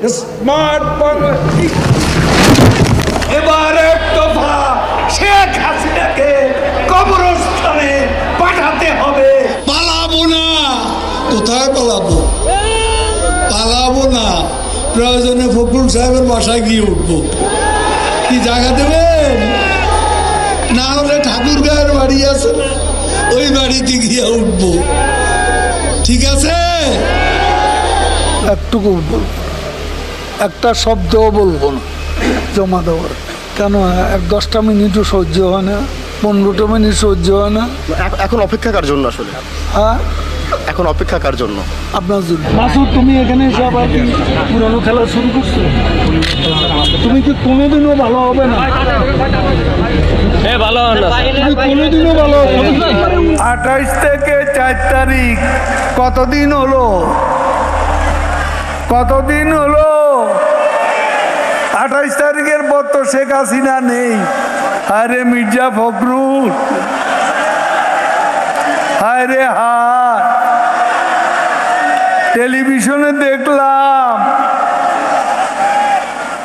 Smart Bangladesh এবার এক দফা শেখ হাসিনাকে কবরস্থানে পাঠাতে হবে। পালাবো না। কোথায় পালাবো? পালাবো না। প্রয়োজনে ফখরুল সাহেবের বাসায় গিয়ে উঠবো। কি জায়গা দেবেন? না হলে ঠাকুর গায়ের বাড়ি আছে, ওই বাড়িতে গিয়ে উঠবো। ঠিক আছে? একটুকু একটা শব্দও বলবো না জমা দেওয়ার। কেন 10টা মিনিটও সহ্য হয় না, 15টা মিনিট সহ্য হয় না। এখন অপেক্ষা কার জন্য আসলে? হ্যাঁ, এখন অপেক্ষা কার জন্য? আপনার জন্য। মাসুদ, তুমি এখানে এসে আবার কি পুরনো খেলা শুরু করছো? তুমি কি কোনোদিনও ভালো হবে না? ভালো হবে না, তুমি কোনোদিনও ভালো হবে না। 28 থেকে 4 তারিখ কতদিন হলো? কতদিন হলো? 28 তারিখের পর তো শেখ হাসিনা নেই। আরে মির্জা ফখরুল, আরে হায়, টেলিভিশনে দেখলাম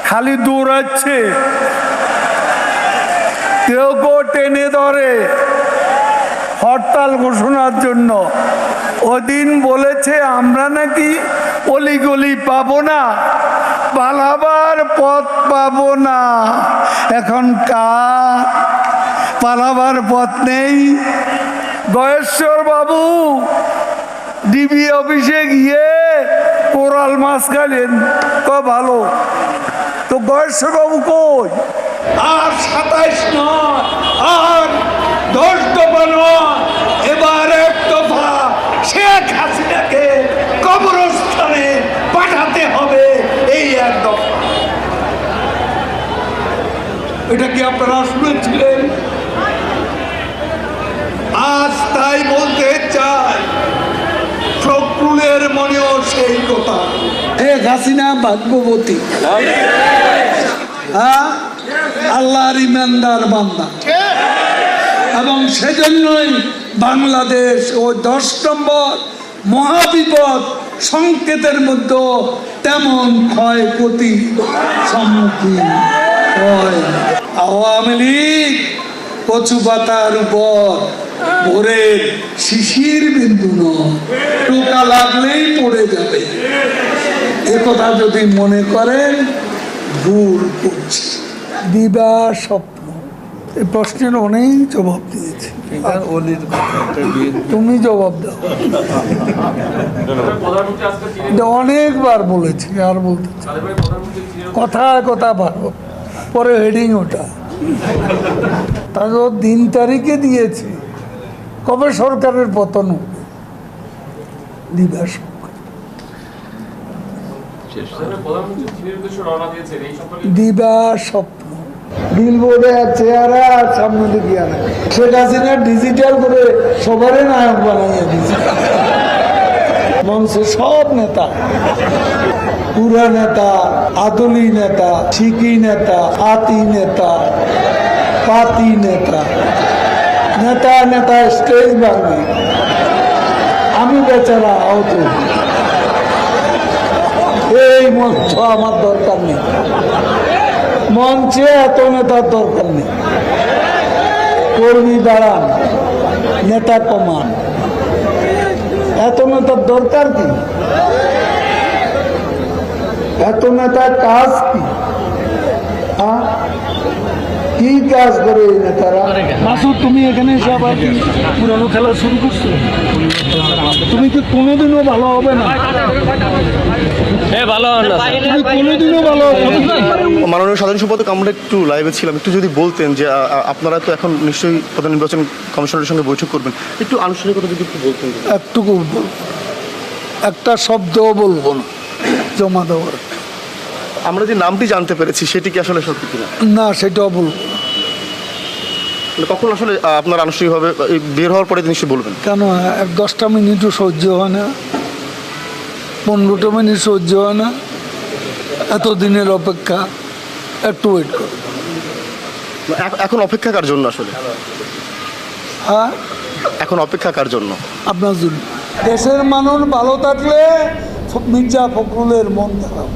খালি দৌড়াচ্ছে, কেউ কেউ টেনে ধরে হরতাল ঘোষণার জন্য। ওদিন বলেছে আমরা নাকি অলিগলি পাবো না, পালাবার পথ পাবো না। এখন কার পালাবার পথ নেই? গয়েশ্বর বাবু ডিবি অফিসে গিয়ে কোরাল মাছ খাইলেন, ভালো তো। গয়েশ্বর বাবু কই? আর 27 নয়, আর 10 দফা নয়, এবার এক দফা শেখ হাসিনাকে কবরস্থানে পাঠাতে হবে। এই এক দফা। এটা কি আপনারা শুনেছিলেন? আজ তাই বলতে চাই, ফখরুলের মনেও সেই কথা। শেখ হাসিনা ভাগ্যবতী, হ্যাঁ, আল্লাহর ইমানদার বান্দা, এবং সেজন্যই বাংলাদেশ ও 10 নম্বর মহাবিপদ সংকেতের মধ্যে তেমন ক্ষয়ক্ষতি সম্মুখীন হয়। আওয়ামী লীগ কচু পাতার উপর ভোরের শিশির বিন্দু নয়, টোকা লাগলেই পড়ে যাবে। একথা যদি মনে করেন ভুল করছে। দিবা স্বপ্ন, এই প্রশ্নের অনেক জবাব দিয়েছি, তুমি জবাব দাও। অনেকবার বলেছি, আর বলতে কথায় কথা পারো, পরে হেডিং ওটা তারপর দিন তারিখে দিয়েছি কবে সরকারের পতন হবে। দিবা দিবা স্বপ্ন, বিলবোর্ডে চেহারা আর সামনে দিকে আনা। শেখ হাসিনা ডিজিটাল করে সবারই নায়ক বানাইয়া দিয়েছে। মঞ্চে সব নেতা, পুরা নেতা, আদলি নেতা, ঠিকি নেতা, আতি নেতা, পাতি নেতা, নেতা নেতা স্টেজ ভাঙি, আমি বেচারা আহত। এই মঞ্চ আমার দরকার নেই, মঞ্চে এত নেতার দরকার নেই। কর্মী দাঁড়ান, নেতা কমান, এত নেতার দরকার কি? এত নেতার কাজ কি? কি কাজ করে এই নেতারা? মাসুদ, তুমি এখানে এসে আবার কি পুরনো খেলা শুরু করছো? তুমি কি কোনোদিনও ভালো হবে না? ভালো হবে না, তুমি কোনোদিনও ভালো হবে না। মাননীয় সাধারণ সম্পাদক, আমরা একটু লাইভে ছিলাম, একটু যদি বলতেন যে আপনারা তো এখন নিশ্চয়ই প্রধান নির্বাচন কমিশনের সঙ্গে বৈঠক করবেন, একটু আনুষ্ঠানিকতা যদি একটু বলতেন। একটুকু বলবো, একটা শব্দও বলবো না জমা দেওয়ার। আমরা যে নামটি জানতে পেরেছি সেটি কি আসলে সত্যি কিনা? না, সেটাও বলবো না। কখন আসলে আপনার আনুষ্ঠানিকভাবে বের হওয়ার পরে নিশ্চয়ই বলবেন? কেন 10টা মিনিটও সহ্য হয় না, 15টা মিনিট সহ্য হয় না। এত দিনের অপেক্ষা, একটু ওয়েট করো। এখন অপেক্ষা কার জন্য আসলে? হ্যাঁ, এখন অপেক্ষা কার জন্য? আপনার জন্য। দেশের মানুষ ভালো থাকলে মির্জা ফখরুলের মন খারাপ।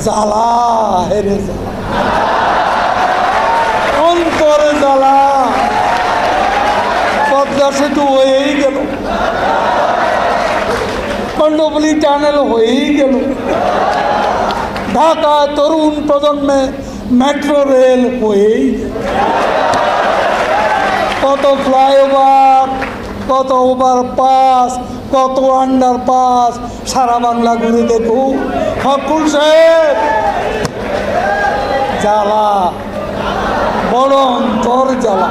জ্বালা হেরে জ্বালা, অন্তরে জ্বালা। পদ্মা সেতু হয়েই গেল, কন্ডবলি টানেল হয়েই গেল, ঢাকা তরুণ প্রজন্মে মেট্রো রেল হয়েই গেল। কত ফ্লাইওভার, কত ওভারপাস, কত আন্ডারপাস, সারা বাংলা ঘুরে দেখুন। ফখরুল সাহেব, জ্বালা, বড় অন্তর জ্বালা।